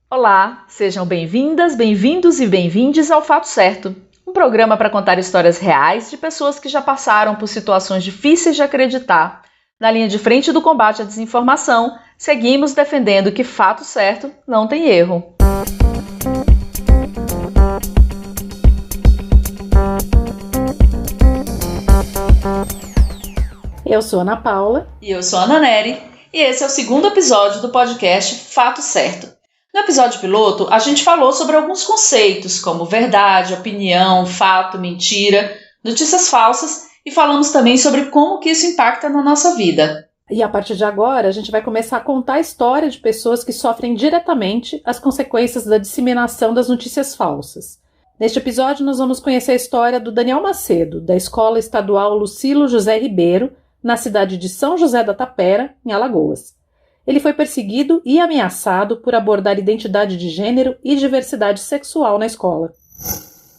Olá, sejam bem-vindas, bem-vindos e bem-vindes ao Fato Certo, um programa para contar histórias reais de pessoas que já passaram por situações difíceis de acreditar. Na linha de frente do combate à desinformação, seguimos defendendo que fato certo não tem erro. Eu sou Ana Paula. E eu sou Ana Nery, e esse é o segundo episódio do podcast Fato Certo. No episódio piloto, a gente falou sobre alguns conceitos, como verdade, opinião, fato, mentira, notícias falsas, e falamos também sobre como que isso impacta na nossa vida. E a partir de agora, a gente vai começar a contar a história de pessoas que sofrem diretamente as consequências da disseminação das notícias falsas. Neste episódio, nós vamos conhecer a história do Daniel Macedo, da Escola Estadual Lucilo José Ribeiro, na cidade de São José da Tapera, em Alagoas. Ele foi perseguido e ameaçado por abordar identidade de gênero e diversidade sexual na escola.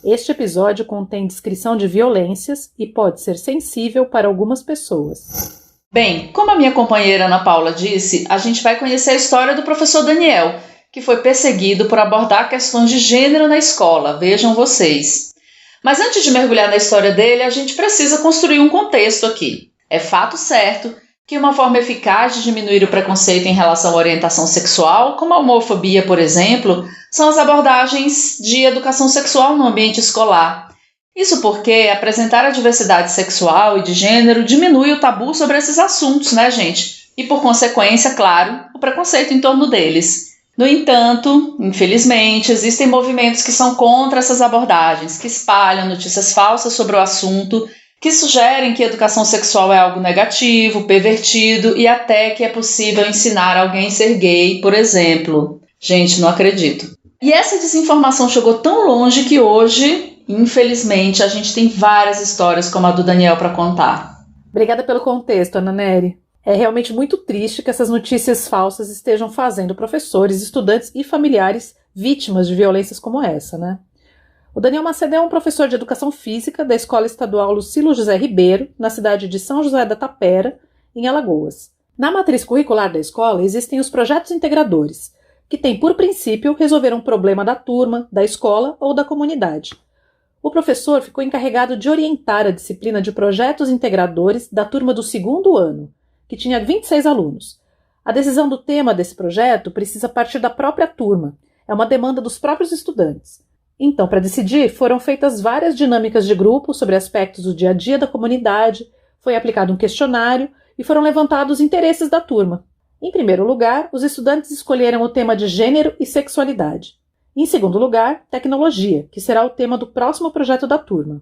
Este episódio contém descrição de violências e pode ser sensível para algumas pessoas. Bem, como a minha companheira Ana Paula disse, a gente vai conhecer a história do professor Daniel, que foi perseguido por abordar questões de gênero na escola, vejam vocês. Mas antes de mergulhar na história dele, a gente precisa construir um contexto aqui. É fato certo que uma forma eficaz de diminuir o preconceito em relação à orientação sexual, como a homofobia, por exemplo, são as abordagens de educação sexual no ambiente escolar. Isso porque apresentar a diversidade sexual e de gênero diminui o tabu sobre esses assuntos, né, gente? E, por consequência, claro, o preconceito em torno deles. No entanto, infelizmente, existem movimentos que são contra essas abordagens, que espalham notícias falsas sobre o assunto, que sugerem que a educação sexual é algo negativo, pervertido e até que é possível ensinar alguém a ser gay, por exemplo. Gente, não acredito. E essa desinformação chegou tão longe que hoje, infelizmente, a gente tem várias histórias como a do Daniel para contar. Obrigada pelo contexto, Ana Nery. É realmente muito triste que essas notícias falsas estejam fazendo professores, estudantes e familiares vítimas de violências como essa, né? O Daniel Macedo é um professor de Educação Física da Escola Estadual Lucilo José Ribeiro, na cidade de São José da Tapera, em Alagoas. Na matriz curricular da escola existem os projetos integradores, que têm por princípio resolver um problema da turma, da escola ou da comunidade. O professor ficou encarregado de orientar a disciplina de projetos integradores da turma do segundo ano, que tinha 26 alunos. A decisão do tema desse projeto precisa partir da própria turma, é uma demanda dos próprios estudantes. Então, para decidir, foram feitas várias dinâmicas de grupo sobre aspectos do dia a dia da comunidade, foi aplicado um questionário e foram levantados interesses da turma. Em primeiro lugar, os estudantes escolheram o tema de gênero e sexualidade. Em segundo lugar, tecnologia, que será o tema do próximo projeto da turma.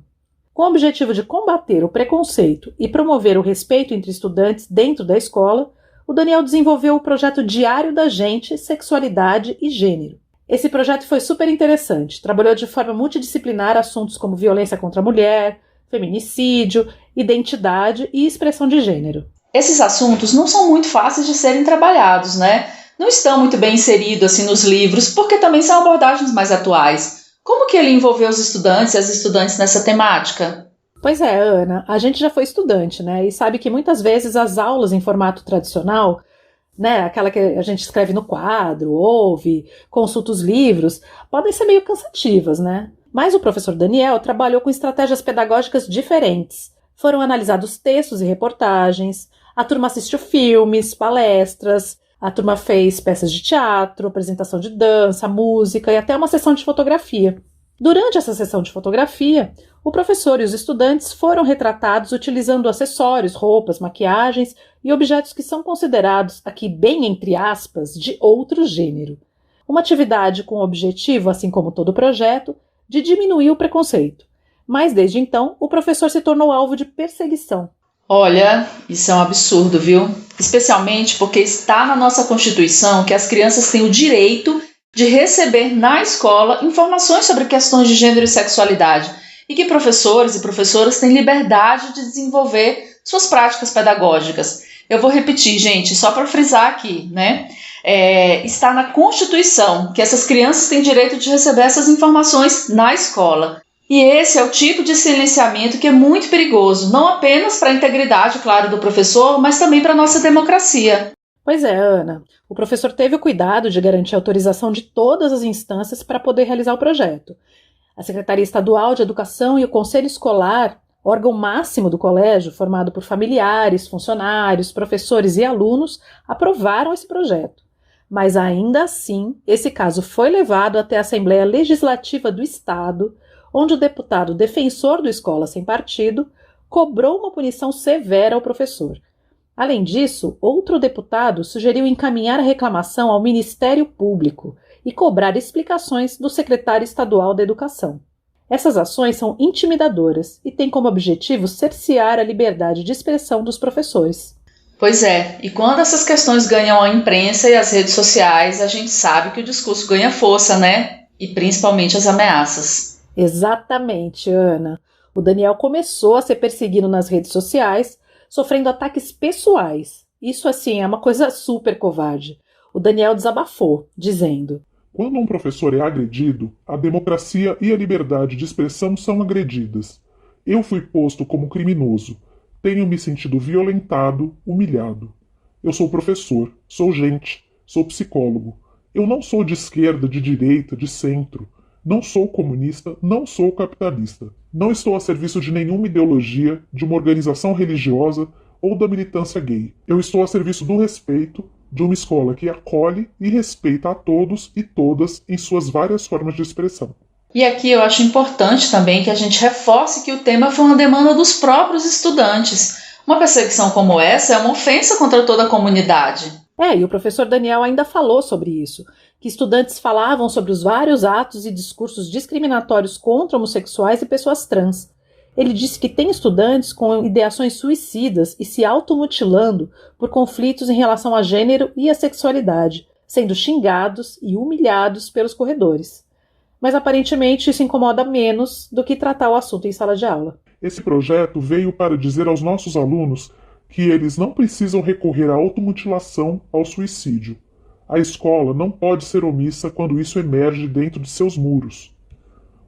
Com o objetivo de combater o preconceito e promover o respeito entre estudantes dentro da escola, o Daniel desenvolveu o projeto Diário da Gente, Sexualidade e Gênero. Esse projeto foi super interessante, trabalhou de forma multidisciplinar assuntos como violência contra a mulher, feminicídio, identidade e expressão de gênero. Esses assuntos não são muito fáceis de serem trabalhados, né? Não estão muito bem inseridos assim nos livros, porque também são abordagens mais atuais. Como que ele envolveu os estudantes e as estudantes nessa temática? Pois é, Ana, a gente já foi estudante, né? E sabe que muitas vezes as aulas em formato tradicional, né, aquela que a gente escreve no quadro, ouve, consulta os livros, podem ser meio cansativas, né? Mas o professor Daniel trabalhou com estratégias pedagógicas diferentes. Foram analisados textos e reportagens, a turma assistiu filmes, palestras, a turma fez peças de teatro, apresentação de dança, música e até uma sessão de fotografia. Durante essa sessão de fotografia, o professor e os estudantes foram retratados utilizando acessórios, roupas, maquiagens e objetos que são considerados, aqui bem entre aspas, de outro gênero. Uma atividade com o objetivo, assim como todo o projeto, de diminuir o preconceito. Mas desde então, o professor se tornou alvo de perseguição. Olha, isso é um absurdo, viu? Especialmente porque está na nossa Constituição que as crianças têm o direito de receber na escola informações sobre questões de gênero e sexualidade e que professores e professoras têm liberdade de desenvolver suas práticas pedagógicas. Eu vou repetir, gente, só para frisar aqui, né? Está na Constituição que essas crianças têm direito de receber essas informações na escola. E esse é o tipo de silenciamento que é muito perigoso, não apenas para a integridade, claro, do professor, mas também para a nossa democracia. Pois é, Ana. O professor teve o cuidado de garantir a autorização de todas as instâncias para poder realizar o projeto. A Secretaria Estadual de Educação e o Conselho Escolar, órgão máximo do colégio, formado por familiares, funcionários, professores e alunos, aprovaram esse projeto. Mas ainda assim, esse caso foi levado até a Assembleia Legislativa do Estado, onde o deputado defensor do Escola Sem Partido cobrou uma punição severa ao professor. Além disso, outro deputado sugeriu encaminhar a reclamação ao Ministério Público e cobrar explicações do secretário estadual da Educação. Essas ações são intimidadoras e têm como objetivo cercear a liberdade de expressão dos professores. Pois é, e quando essas questões ganham a imprensa e as redes sociais, a gente sabe que o discurso ganha força, né? E principalmente as ameaças. Exatamente, Ana. O Daniel começou a ser perseguido nas redes sociais, sofrendo ataques pessoais. Isso, assim, é uma coisa super covarde. O Daniel desabafou, dizendo: quando um professor é agredido, a democracia e a liberdade de expressão são agredidas. Eu fui posto como criminoso. Tenho me sentido violentado, humilhado. Eu sou professor, sou gente, sou psicólogo. Eu não sou de esquerda, de direita, de centro. Não sou comunista, não sou capitalista. Não estou a serviço de nenhuma ideologia, de uma organização religiosa ou da militância gay. Eu estou a serviço do respeito de uma escola que acolhe e respeita a todos e todas em suas várias formas de expressão. E aqui eu acho importante também que a gente reforce que o tema foi uma demanda dos próprios estudantes. Uma perseguição como essa é uma ofensa contra toda a comunidade. E o professor Daniel ainda falou sobre isso, que estudantes falavam sobre os vários atos e discursos discriminatórios contra homossexuais e pessoas trans. Ele disse que tem estudantes com ideações suicidas e se automutilando por conflitos em relação a gênero e a sexualidade, sendo xingados e humilhados pelos corredores. Mas aparentemente isso incomoda menos do que tratar o assunto em sala de aula. Esse projeto veio para dizer aos nossos alunos que eles não precisam recorrer à automutilação, ao suicídio. A escola não pode ser omissa quando isso emerge dentro de seus muros.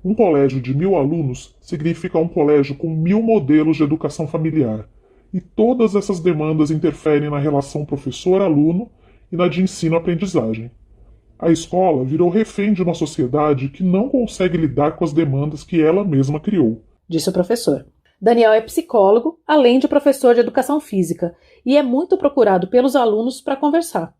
Um colégio de 1000 alunos significa um colégio com 1000 modelos de educação familiar. E todas essas demandas interferem na relação professor-aluno e na de ensino-aprendizagem. A escola virou refém de uma sociedade que não consegue lidar com as demandas que ela mesma criou, disse o professor. Daniel é psicólogo, além de professor de educação física, e é muito procurado pelos alunos para conversar.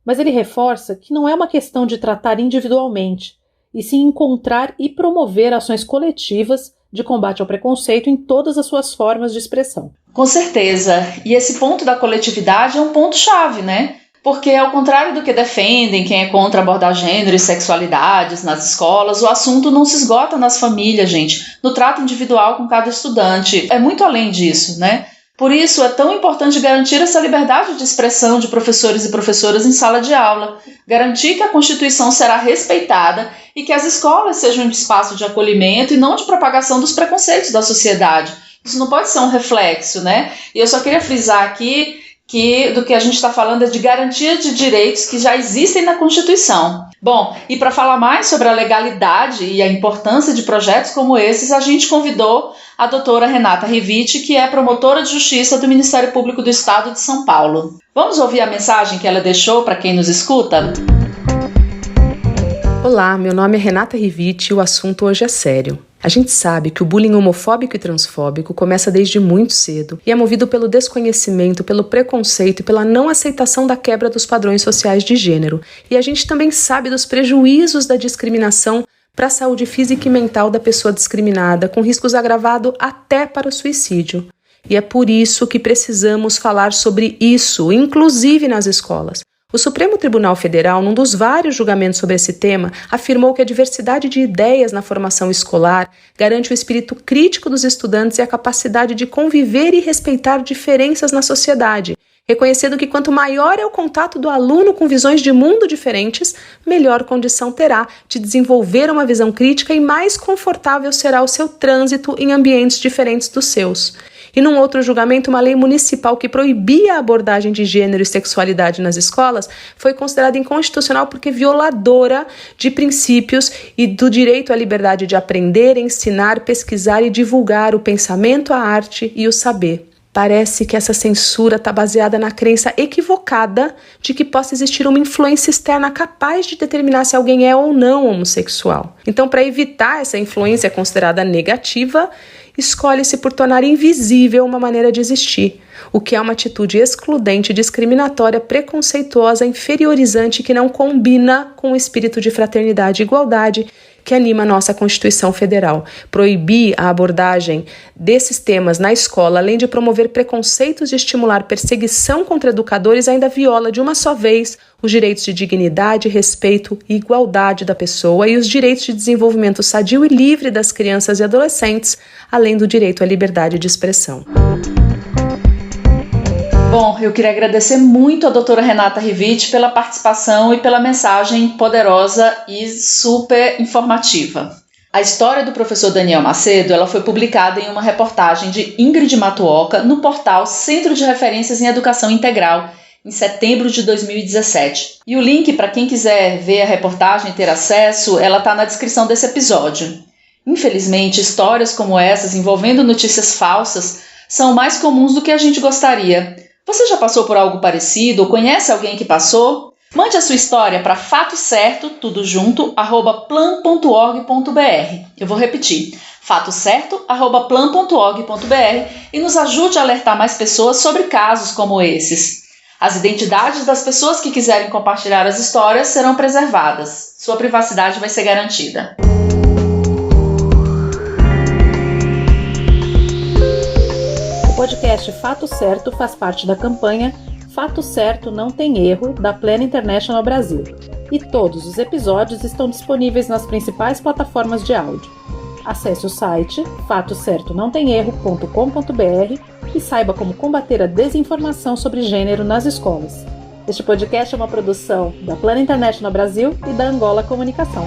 Mas ele reforça que não é uma questão de tratar individualmente, e sim encontrar e promover ações coletivas de combate ao preconceito em todas as suas formas de expressão. Com certeza, e esse ponto da coletividade é um ponto-chave, né? Porque, ao contrário do que defendem quem é contra abordar gênero e sexualidades nas escolas, o assunto não se esgota nas famílias, gente, no trato individual com cada estudante. É muito além disso, né? Por isso, é tão importante garantir essa liberdade de expressão de professores e professoras em sala de aula, garantir que a Constituição será respeitada e que as escolas sejam um espaço de acolhimento e não de propagação dos preconceitos da sociedade. Isso não pode ser um reflexo, né? E eu só queria frisar aqui que do que a gente está falando é de garantia de direitos que já existem na Constituição. Bom, e para falar mais sobre a legalidade e a importância de projetos como esses, a gente convidou a doutora Renata Riviti, que é promotora de justiça do Ministério Público do Estado de São Paulo. Vamos ouvir a mensagem que ela deixou para quem nos escuta? Olá, meu nome é Renata Riviti e o assunto hoje é sério. A gente sabe que o bullying homofóbico e transfóbico começa desde muito cedo e é movido pelo desconhecimento, pelo preconceito e pela não aceitação da quebra dos padrões sociais de gênero. E a gente também sabe dos prejuízos da discriminação para a saúde física e mental da pessoa discriminada, com riscos agravados até para o suicídio. E é por isso que precisamos falar sobre isso, inclusive nas escolas. O Supremo Tribunal Federal, num dos vários julgamentos sobre esse tema, afirmou que a diversidade de ideias na formação escolar garante o espírito crítico dos estudantes e a capacidade de conviver e respeitar diferenças na sociedade, reconhecendo que quanto maior é o contato do aluno com visões de mundo diferentes, melhor condição terá de desenvolver uma visão crítica e mais confortável será o seu trânsito em ambientes diferentes dos seus. E num outro julgamento, uma lei municipal que proibia a abordagem de gênero e sexualidade nas escolas foi considerada inconstitucional porque violadora de princípios e do direito à liberdade de aprender, ensinar, pesquisar e divulgar o pensamento, a arte e o saber. Parece que essa censura está baseada na crença equivocada de que possa existir uma influência externa capaz de determinar se alguém é ou não homossexual. Então, para evitar essa influência considerada negativa, escolhe-se por tornar invisível uma maneira de existir, o que é uma atitude excludente, discriminatória, preconceituosa, inferiorizante que não combina com o espírito de fraternidade e igualdade que anima a nossa Constituição Federal. Proibir a abordagem desses temas na escola, além de promover preconceitos e estimular perseguição contra educadores, ainda viola de uma só vez os direitos de dignidade, respeito e igualdade da pessoa e os direitos de desenvolvimento sadio e livre das crianças e adolescentes, além do direito à liberdade de expressão. Bom, eu queria agradecer muito a doutora Renata Riviti pela participação e pela mensagem poderosa e super informativa. A história do professor Daniel Macedo ela foi publicada em uma reportagem de Ingrid Matuoka no portal Centro de Referências em Educação Integral, em setembro de 2017. E o link para quem quiser ver a reportagem e ter acesso, ela está na descrição desse episódio. Infelizmente, histórias como essas envolvendo notícias falsas são mais comuns do que a gente gostaria. Você já passou por algo parecido ou conhece alguém que passou? Mande a sua história para fatocerto, tudo junto, @plan.org.br. Eu vou repetir, fatocerto, @plan.org.br e nos ajude a alertar mais pessoas sobre casos como esses. As identidades das pessoas que quiserem compartilhar as histórias serão preservadas. Sua privacidade vai ser garantida. O podcast Fato Certo faz parte da campanha Fato Certo Não Tem Erro, da Plan International Brasil. E todos os episódios estão disponíveis nas principais plataformas de áudio. Acesse o site fatocertonãotemerro.com.br e saiba como combater a desinformação sobre gênero nas escolas. Este podcast é uma produção da Plan International Brasil e da Angola Comunicação.